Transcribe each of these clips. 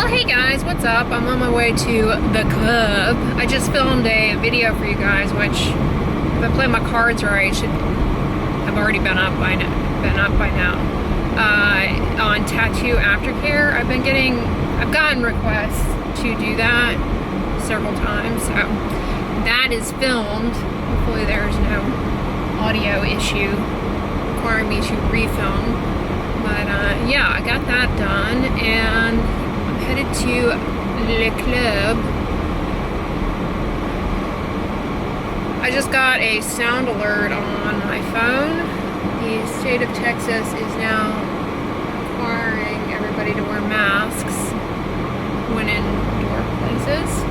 Well, hey guys, what's up? I'm on my way to the club. I just filmed a video for you guys, which, if I play my cards right, should have already been up by now. On tattoo aftercare, I've gotten requests to do that several times, so that is filmed. Hopefully there's no audio issue requiring me to refilm. But yeah, I got that done, and I'm headed to Le Club. I just got a sound alert on my phone. The state of Texas is now requiring everybody to wear masks when in indoor places.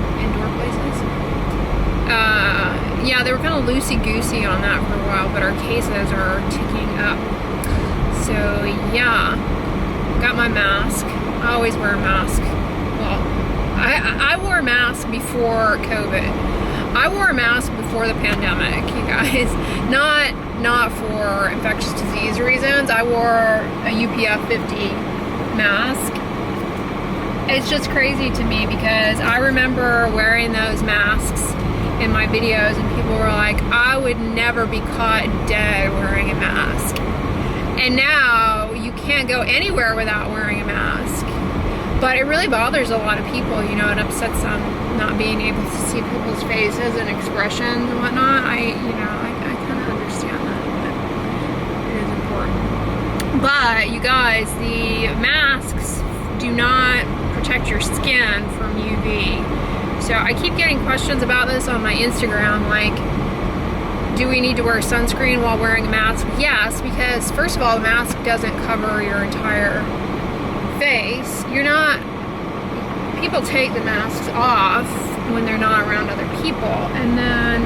Yeah, they were kind of loosey-goosey on that for a while, but our cases are ticking up. So yeah, got my mask. I always wear a mask. Well, I wore a mask before COVID. I wore a mask before the pandemic, you guys. Not for infectious disease reasons. I wore a UPF 50 mask. It's just crazy to me because I remember wearing those masks in my videos and people were like, I would never be caught dead wearing a mask. And now you can't go anywhere without wearing a mask. But it really bothers a lot of people, you know, it upsets them not being able to see people's faces and expressions and whatnot. I kind of understand that, but it is important. But you guys, the masks do not protect your skin from UV. So I keep getting questions about this on my Instagram, like, do we need to wear sunscreen while wearing a mask? Yes, because first of all, the mask doesn't cover your entire face. People take the masks off when they're not around other people, and then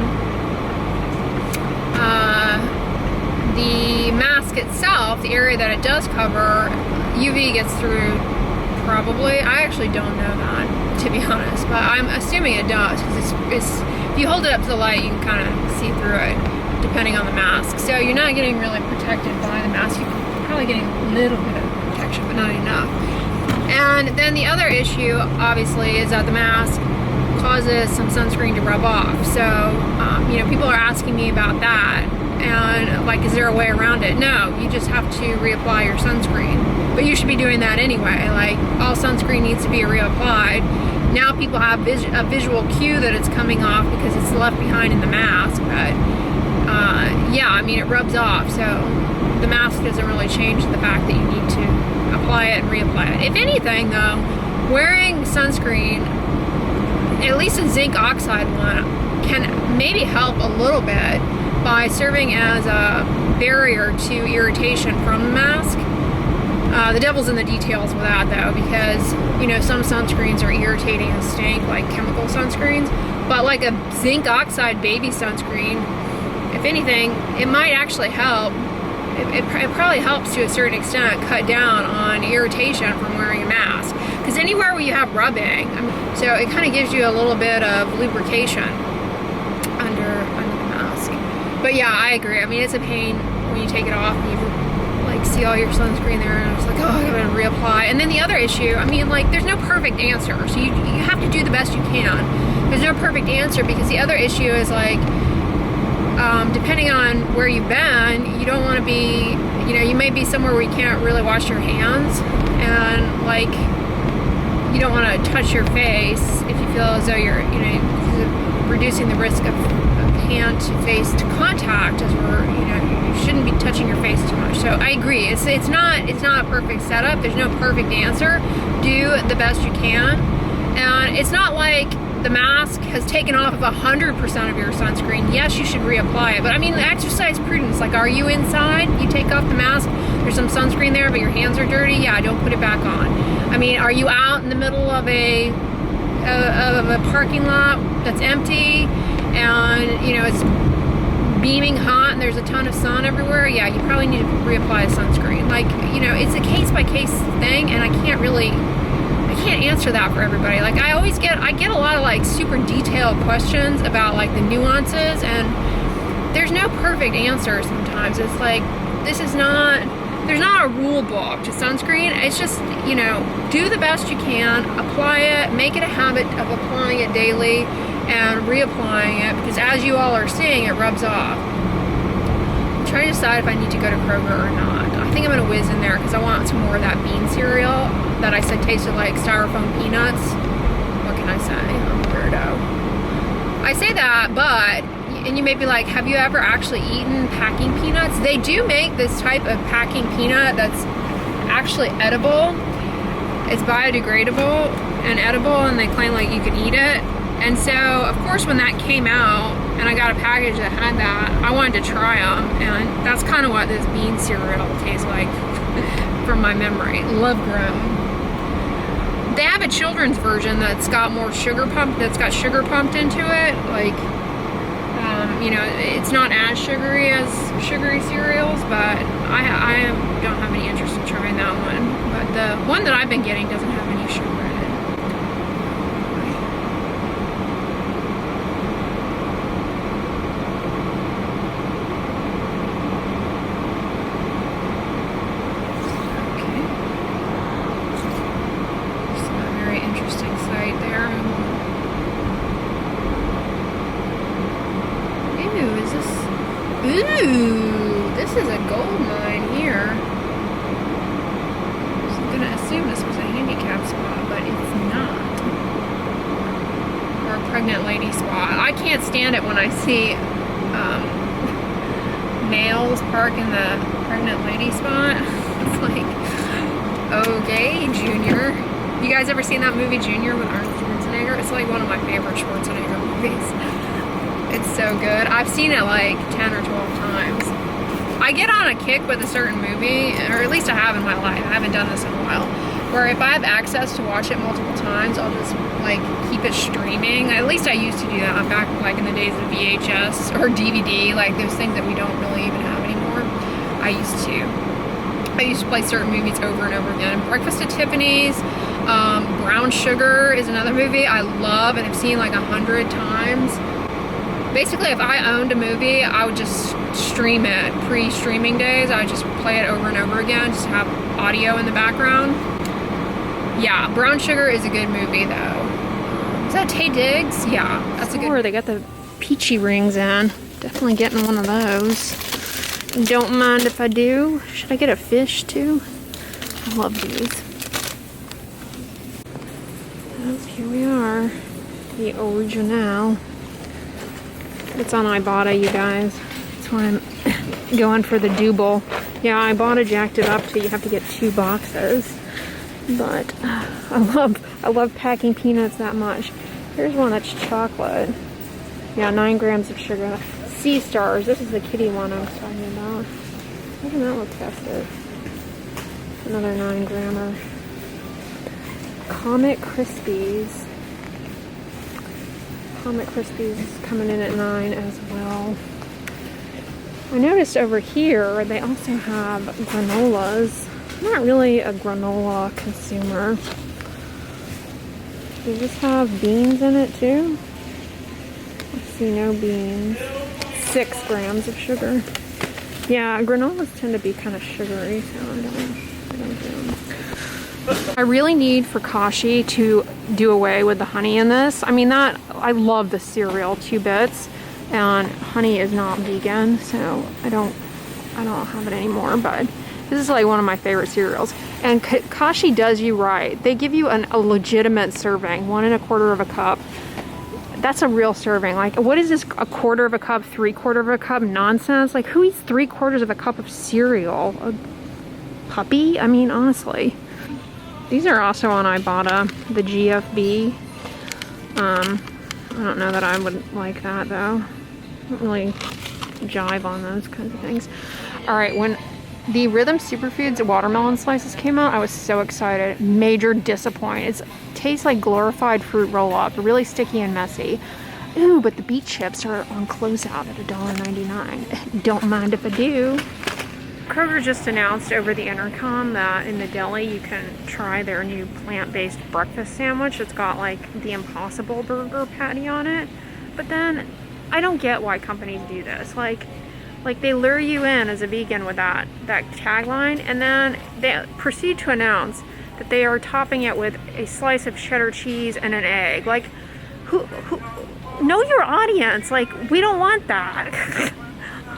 the mask itself, the area that it does cover, UV gets through probably. I actually don't know that, to be honest, but I'm assuming it does, because it's if you hold it up to the light, you can kind of see through it, depending on the mask. So you're not getting really protected by the mask. You're probably getting a little bit of protection, but not enough. And then the other issue, obviously, is that the mask causes some sunscreen to rub off. So, people are asking me about that. And, like, is there a way around it? No, you just have to reapply your sunscreen. But you should be doing that anyway. Like, all sunscreen needs to be reapplied. Now people have a visual cue that it's coming off because it's left behind in the mask. But, yeah, I mean, it rubs off. So the mask doesn't really change the fact that you need to apply it and reapply it. If anything, though, wearing sunscreen, at least a zinc oxide one, can maybe help a little bit by serving as a barrier to irritation from the mask. The devil's in the details with that, though, because, some sunscreens are irritating and stink, like chemical sunscreens, but like a zinc oxide baby sunscreen, if anything, it might actually help. It probably helps to a certain extent cut down on irritation from wearing a mask. Because anywhere where you have rubbing, so it kind of gives you a little bit of lubrication under the mask. But yeah, I agree. I mean, it's a pain when you take it off and you see all your sunscreen there, and it's like, oh, I gotta reapply. And then the other issue, there's no perfect answer. So you have to do the best you can. There's no perfect answer, because the other issue is depending on where you've been, you don't want to be, you may be somewhere where you can't really wash your hands, and you don't want to touch your face if you feel as though you're, reducing the risk of hand to face to contact, as you shouldn't be touching your face too much. So I agree, it's not a perfect setup. There's no perfect answer. Do the best you can, and it's not like the mask has taken off of 100% of your sunscreen. Yes, you should reapply it, but exercise prudence. Like, are you inside? You take off the mask, there's some sunscreen there, but your hands are dirty. Yeah, don't put it back on. Are you out in the middle of a parking lot that's empty, and it's beaming hot and there's a ton of sun everywhere? Yeah, you probably need to reapply a sunscreen. It's a case-by-case thing, and I can't answer that for everybody. I get a lot of super detailed questions about the nuances, and there's no perfect answer sometimes. It's this is not there's not a rule book to sunscreen. It's just, you know, do the best you can, apply it, make it a habit of applying it daily and reapplying it, because as you all are seeing, it rubs off. I'm trying to decide if I need to go to Kroger or not. I think I'm gonna whiz in there because I want some more of that bean cereal that I said tasted like styrofoam peanuts. What can I say? I'm a weirdo. I say that, but, and you may be like, have you ever actually eaten packing peanuts? They do make this type of packing peanut that's actually edible. It's biodegradable and edible, and they claim like you can eat it. And so, of course, when that came out and I got a package that had that, I wanted to try them, and that's kind of what this bean cereal tastes like from my memory. Love grown. They have a children's version that's got more sugar pumped, sugar pumped into it. Like, you know, it's not as sugary as sugary cereals, but I don't have any interest in trying that one. But the one that I've been getting doesn't have any sugar in it. Ooh, this is a gold mine here. I was gonna assume this was a handicap spot, but it's not. Or a pregnant lady spot. I can't stand it when I see males park in the pregnant lady spot. It's like, okay, Junior. You guys ever seen that movie Junior with Arnold Schwarzenegger? It's like one of my favorite Schwarzenegger movies. It's so good. I've seen it like 10 or 12 times. I get on a kick with a certain movie, or at least I have in my life. I haven't done this in a while. Where if I have access to watch it multiple times, I'll just like keep it streaming. At least I used to do that. I'm back like in the days of VHS or DVD, like those things that we don't really even have anymore. I used to play certain movies over and over again. Breakfast at Tiffany's, Brown Sugar is another movie I love and have seen like 100 times. Basically, if I owned a movie, I would just stream it. Pre-streaming days, I would just play it over and over again, just have audio in the background. Yeah, Brown Sugar is a good movie, though. Is that Taye Diggs? Yeah, that's a good one. They got the peachy rings in. Definitely getting one of those. Don't mind if I do. Should I get a fish, too? I love these. Well, here we are. The original. It's on Ibotta, you guys. That's why I'm going for the double. Yeah, Ibotta jacked it up to you have to get 2 boxes. But I love packing peanuts that much. Here's one that's chocolate. Yeah, 9 grams of sugar. Sea Stars. This is the kitty one I was talking about. Doesn't that look festive? Another 9 grammer. Comet Krispies. Comet Krispies is coming in at 9 as well. I noticed over here they also have granolas. I'm not really a granola consumer. Does this have beans in it too? Let's see, no beans. 6 grams of sugar. Yeah, granolas tend to be kind of sugary, so I don't do them. I really need for Kashi to do away with the honey in this. I mean, I love the cereal 2 bits, and honey is not vegan, so I don't have it anymore, but this is like one of my favorite cereals. And Kashi does you right. They give you a legitimate serving, 1 1/4 of a cup. That's a real serving. Like, what is this, 1/4 of a cup, 3/4 of a cup nonsense? Like, who eats 3/4 of a cup of cereal? A puppy? I mean, honestly. These are also on Ibotta, the GFB. I don't know that I would like that though. I don't really jive on those kinds of things. Alright, when the Rhythm Superfoods watermelon slices came out, I was so excited. Major disappointment. It tastes like glorified fruit roll-up, really sticky and messy. Ooh, but the beet chips are on closeout at $1.99. Don't mind if I do. Kroger just announced over the intercom that in the deli you can try their new plant-based breakfast sandwich. It's got like the Impossible Burger patty on it. But then I don't get why companies do this. Like Like, they lure you in as a vegan with that tagline, and then they proceed to announce that they are topping it with a slice of cheddar cheese and an egg. Like, who know your audience. Like, we don't want that.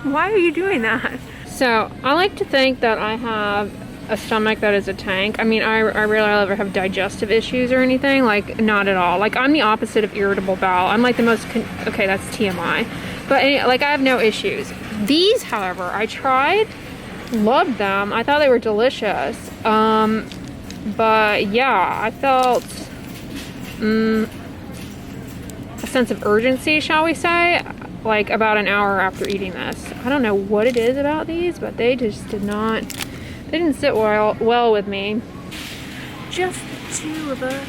Why are you doing that? So, I like to think that I have a stomach that is a tank. I mean, I rarely ever have digestive issues or anything. Like, not at all. Like, I'm the opposite of irritable bowel. I'm like the most, okay, that's TMI. But like, I have no issues. These, however, I tried, loved them. I thought they were delicious. But yeah, I felt a sense of urgency, shall we say, like about an hour after eating this. I don't know what it is about these, but they just they didn't sit well with me. Just the two of us.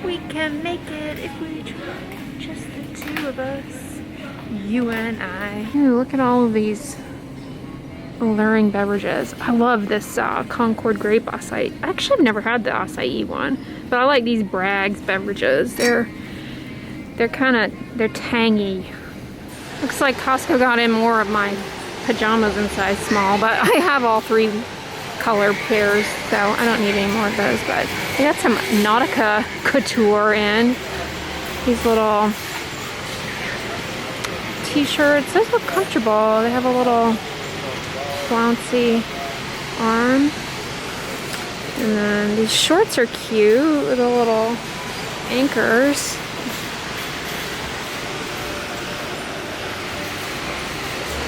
We can make it if we try. Just the two of us. You and I. Ooh, look at all of these alluring beverages. I love this Concord grape acai. Actually, I've never had the acai one, but I like these Bragg's beverages. They're tangy. Looks like Costco got in more of my pajamas in size small, but I have all three color pairs, so I don't need any more of those. But they got some Nautica couture in. These little t-shirts. Those look comfortable. They have a little flouncy arm. And then these shorts are cute with the little anchors.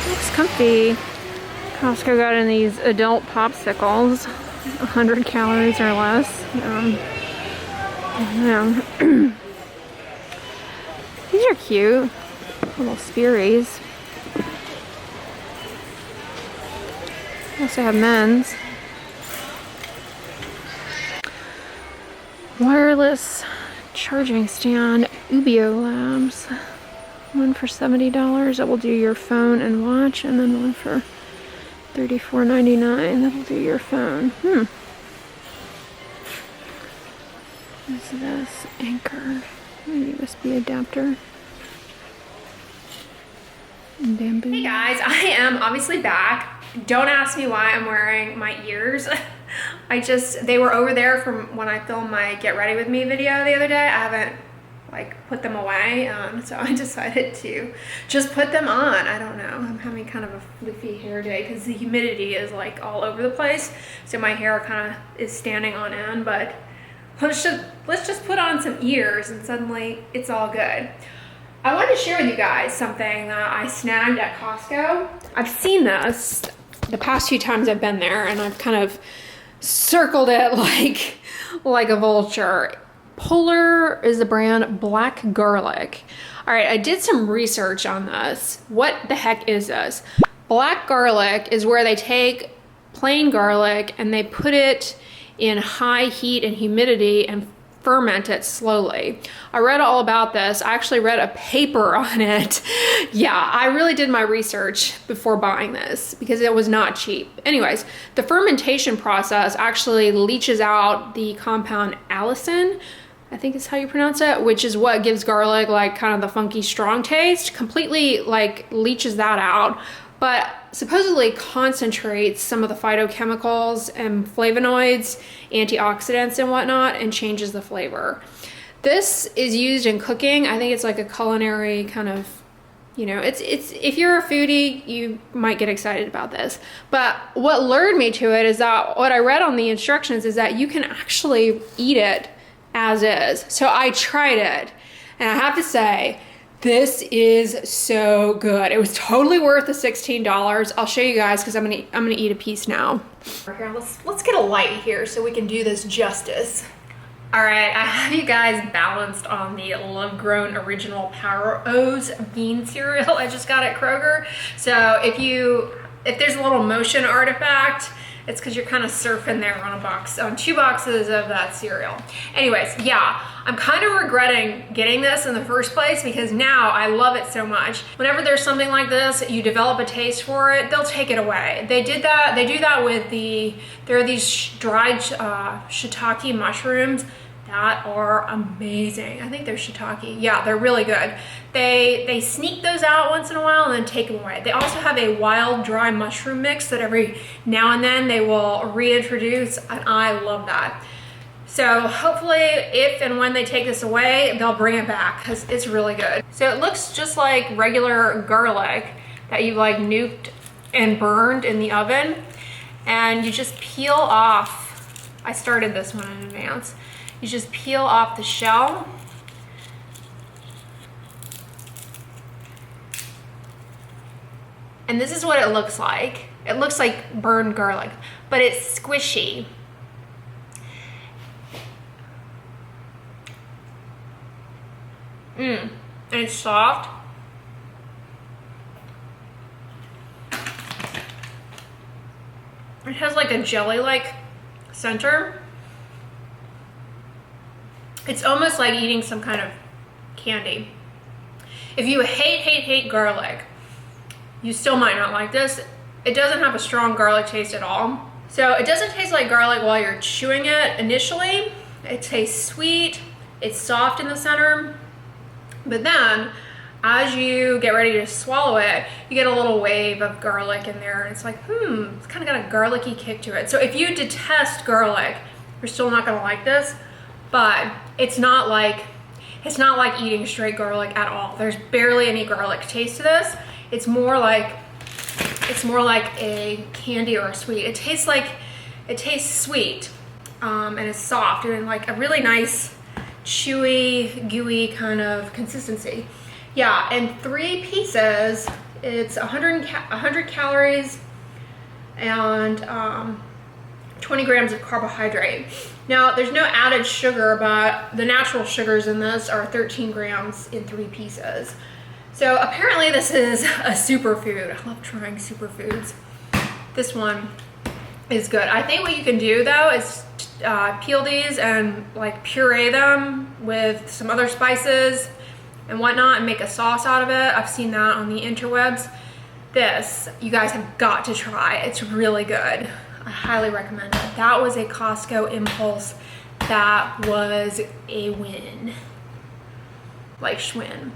Looks comfy. Costco got in these adult popsicles, 100 calories or less. These are cute, little Sperry's. Also have men's. Wireless charging stand, Ubio Labs. One for $70, that will do your phone and watch, and then one for $34.99, that'll do your phone. What's this? Anchor. USB adapter. And bamboo. Hey guys, I am obviously back. Don't ask me why I'm wearing my ears. They were over there from when I filmed my Get Ready With Me video the other day. I haven't put them away, so I decided to just put them on. I don't know, I'm having kind of a floofy hair day because the humidity is like all over the place, so my hair kind of is standing on end. But let's just put on some ears and suddenly it's all good. I wanted to share with you guys something that I snagged at Costco. I've seen this the past few times I've been there, and I've kind of circled it like a vulture. Polar is the brand, black garlic. All right, I did some research on this. What the heck is this? Black garlic is where they take plain garlic and they put it in high heat and humidity and ferment it slowly. I read all about this. I actually read a paper on it. Yeah, I really did my research before buying this because it was not cheap. Anyways, the fermentation process actually leaches out the compound allicin, I think is how you pronounce it, which is what gives garlic like kind of the funky strong taste. Completely like leaches that out, but supposedly concentrates some of the phytochemicals and flavonoids, antioxidants and whatnot, and changes the flavor. This is used in cooking. I think it's like a culinary kind of, you know, it's if you're a foodie, you might get excited about this. But what lured me to it is that what I read on the instructions is that you can actually eat it as is. So I tried it, and I have to say, this is so good. It was totally worth the $16. I'll show you guys because I'm gonna eat a piece now. Here, let's get a light here so we can do this justice. All right, I have you guys balanced on the Love Grown Original Power O's bean cereal I just got at Kroger. So if there's a little motion artifact, it's because you're kind of surfing there on 2 boxes of that cereal. Anyways, yeah, I'm kind of regretting getting this in the first place because now I love it so much. Whenever there's something like this, you develop a taste for it, they'll take it away. They do that with there are these dried shiitake mushrooms that are amazing. I think they're shiitake. Yeah, they're really good. They sneak those out once in a while and then take them away. They also have a wild dry mushroom mix that every now and then they will reintroduce, and I love that. So hopefully if and when they take this away, they'll bring it back because it's really good. So it looks just like regular garlic that you like nuked and burned in the oven, and you just peel off. I started this one in advance. You just peel off the shell. And this is what it looks like. It looks like burned garlic, but it's squishy. And it's soft. It has like a jelly-like center. It's almost like eating some kind of candy. If you hate garlic, you still might not like this. It doesn't have a strong garlic taste at all. So it doesn't taste like garlic while you're chewing it initially. It tastes sweet, it's soft in the center, but then as you get ready to swallow it, you get a little wave of garlic in there, and it's like, it's kind of got a garlicky kick to it. So if you detest garlic, you're still not gonna like this, but it's not like eating straight garlic at all. There's barely any garlic taste to this. It's more like a candy or a sweet. It tastes sweet, and it's soft and like a really nice, chewy, gooey kind of consistency. Yeah, and 3 pieces, it's 100 calories and 20 grams of carbohydrate. Now, there's no added sugar, but the natural sugars in this are 13 grams in 3 pieces. So apparently this is a superfood. I love trying superfoods. This one is good. I think what you can do though is peel these and like puree them with some other spices and whatnot and make a sauce out of it. I've seen that on the interwebs. This, you guys have got to try. It's really good. I highly recommend it. That was a Costco impulse. That was a win. Like Schwinn.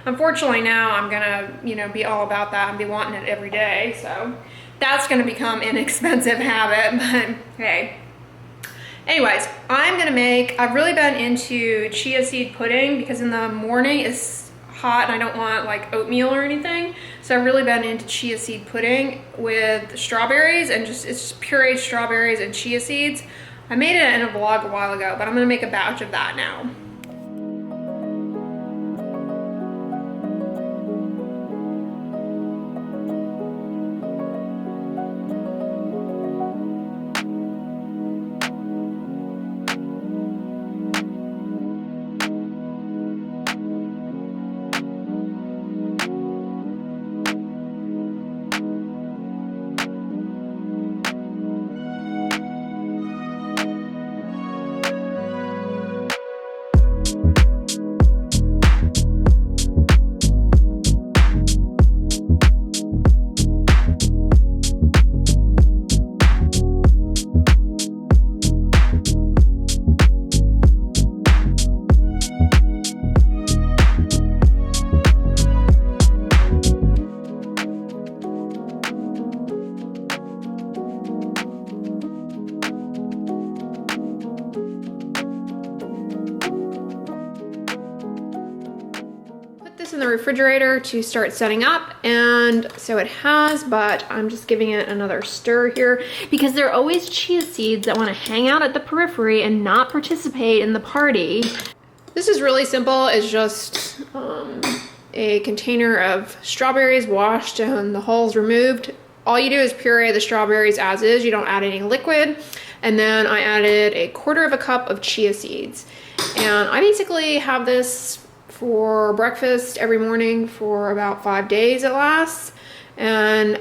Unfortunately now I'm gonna, be all about that and be wanting it every day. So that's gonna become an expensive habit, but hey. Anyways, I've really been into chia seed pudding because in the morning it's hot and I don't want like oatmeal or anything. So I've really been into chia seed pudding with strawberries and it's pureed strawberries and chia seeds. I made it in a vlog a while ago, but I'm gonna make a batch of that now. In the refrigerator to start setting up, and so it has, but I'm just giving it another stir here because there are always chia seeds that want to hang out at the periphery and not participate in the party. This is really simple. It's just a container of strawberries washed and the hulls removed. All you do is puree the strawberries as is. You don't add any liquid. And then I added 1/4 cup of chia seeds, and I basically have this for breakfast every morning for about 5 days it lasts. And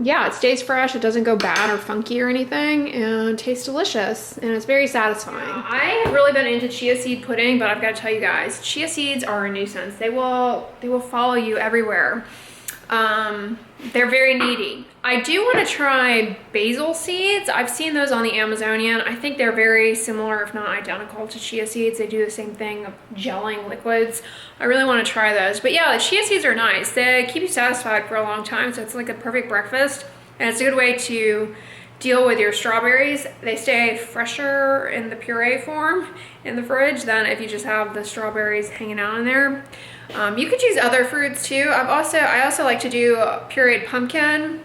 yeah, it stays fresh. It doesn't go bad or funky or anything, and tastes delicious, and it's very satisfying. I have really been into chia seed pudding, but I've got to tell you guys, chia seeds are a nuisance. They will follow you everywhere. They're very needy. I do want to try basil seeds. I've seen those on the Amazonian. I think they're very similar, if not identical, to chia seeds. They do the same thing of gelling liquids. I really want to try those. But yeah, the chia seeds are nice. They keep you satisfied for a long time, so it's like a perfect breakfast. And it's a good way to deal with your strawberries. They stay fresher in the puree form in the fridge than if you just have the strawberries hanging out in there. You could use other fruits too. I also like to do pureed pumpkin,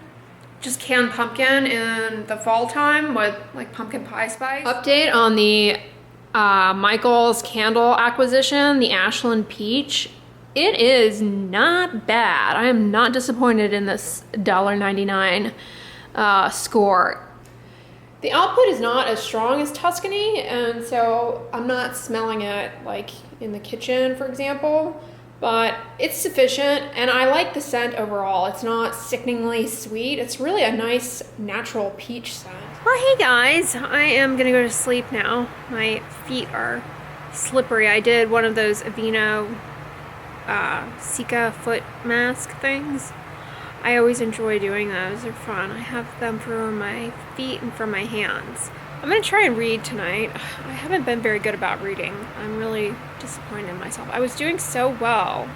just canned pumpkin in the fall time with like pumpkin pie spice. Update on the Michael's candle acquisition, the Ashland Peach. It is not bad. I am not disappointed in this $1.99 score. The output is not as strong as Tuscany, and so I'm not smelling it like in the kitchen, for example, but it's sufficient, and I like the scent overall. It's not sickeningly sweet. It's really a nice natural peach scent. Well, hey guys, I am gonna go to sleep now. My feet are slippery. I did one of those Aveeno Sika foot mask things. I always enjoy doing those. They're fun. I have them for my feet and for my hands. I'm gonna try and read tonight. I haven't been very good about reading. I'm really disappointed in myself. I was doing so well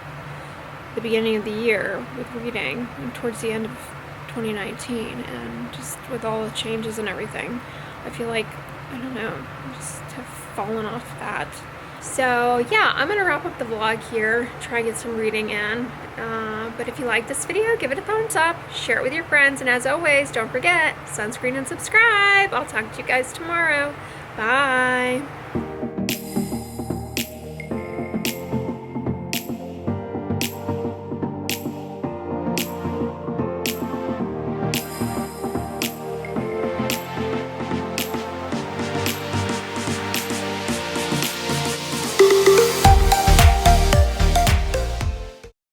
at the beginning of the year with reading and towards the end of 2019, and just with all the changes and everything, I feel like, I don't know, I just have fallen off that. So yeah, I'm gonna wrap up the vlog here, try and get some reading in. But if you like this video, give it a thumbs up, share it with your friends, and as always, don't forget, sunscreen and subscribe. I'll talk to you guys tomorrow. Bye.